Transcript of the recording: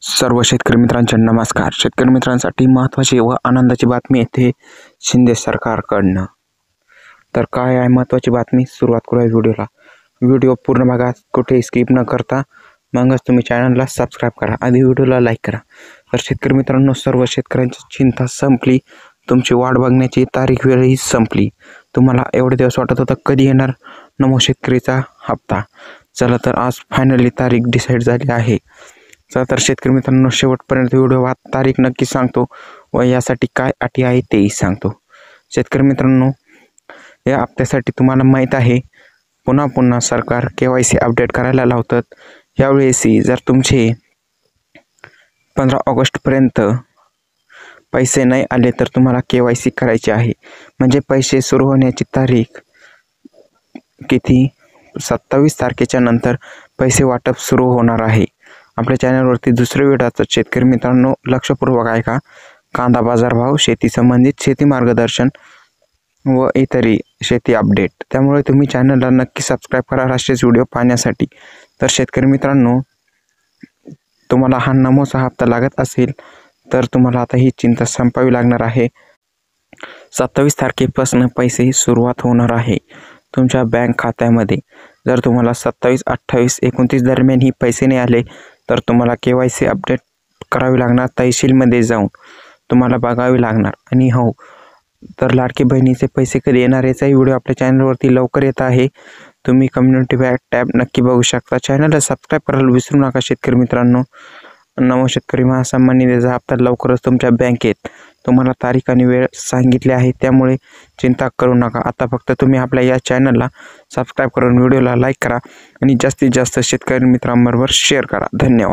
सर्व शेतकरी मित्रांचे नमस्कार। शेतकरी मित्रांसाठी महत्त्वाची व आनंदाची बातमी येते शिंदे सरकारकडनं। तर काय आहे महत्त्वाची बातमी, सुरुवात करूया व्हिडिओला। व्हिडिओ पूर्ण बघा, कुठे स्किप न करता, मगच तुम्ही चॅनलला सबस्क्राईब करा, आधी व्हिडिओला लाईक करा। तर शेतकरी मित्रांनो, सर्व शेतकऱ्यांची चिंता संपली, तुमची वाट बघण्याची तारीख वेळही संपली। तुम्हाला एवढे दिवस वाटत होतं कधी येणार नमो शेतकरीचा हप्ता। चला तर आज फायनली तारीख डिसाईड झाली आहे। चला तर शेतकरी मित्रांनो, शेवटपर्यंत व्हिडिओ तारीख नक्की सांगतो व यासाठी काय अटी आहे तेही सांगतो। शेतकरी मित्रांनो, या हप्त्यासाठी तुम्हाला माहीत आहे पुन्हा पुन्हा सरकार KYC अपडेट करायला लावतात। यावेळेसही जर तुमचे 15 ऑगस्टपर्यंत पैसे नाही आले तर तुम्हाला KYC करायचे आहे। म्हणजे पैसे सुरू होण्याची तारीख किती, 27 तारखेच्या नंतर पैसे वाटप सुरू होणार आहे। आपल्या चॅनलवरती दुसऱ्या व्हिडिओचं शेतकरी मित्रांनो लक्षपूर्वक ऐका। कांदा बाजारभाव, शेती संबंधित शेती मार्गदर्शन व इतरही शेती अपडेट, त्यामुळे तुम्ही चॅनलला नक्की सबस्क्राईब करा असेच व्हिडिओ पाहण्यासाठी। तर शेतकरी मित्रांनो, तुम्हाला हा नमोचा हप्ता लागत असेल तर तुम्हाला आता ही चिंता संपावी लागणार आहे। 27 तारखेपासून पैसे सुरुवात होणार आहे तुमच्या बँक खात्यामध्ये। जर तुम्हाला 27, 28, 29 दरम्यान ही पैसे नाही आले तर तुम्हाला KYC अपडेट करावी लागणार, तहसीलमध्ये जाऊन तुम्हाला बघावे लागणार। आणि हो, तर लाडकी बहिणीचे पैसे कधी येणार याचाही व्हिडिओ आपल्या चॅनलवरती लवकर येत आहे। तुम्ही कम्युनिटी टॅब नक्की बघू शकता। चॅनलला सबस्क्राईब करायला विसरू नका शेतकरी मित्रांनो। नमो शेतकरी महासन्मान निधीचा हप्ता लवकरच तुमच्या बँकेत तुम्हाला तारीख आणि वेळ सांगितली आहे, त्यामुळे चिंता करू नका। आता फक्त तुम्ही आपल्या या चॅनलला सबस्क्राईब करून व्हिडिओला लाईक करा आणि जास्तीत जास्त शेतकरी मित्रांबरोबर शेअर करा। धन्यवाद।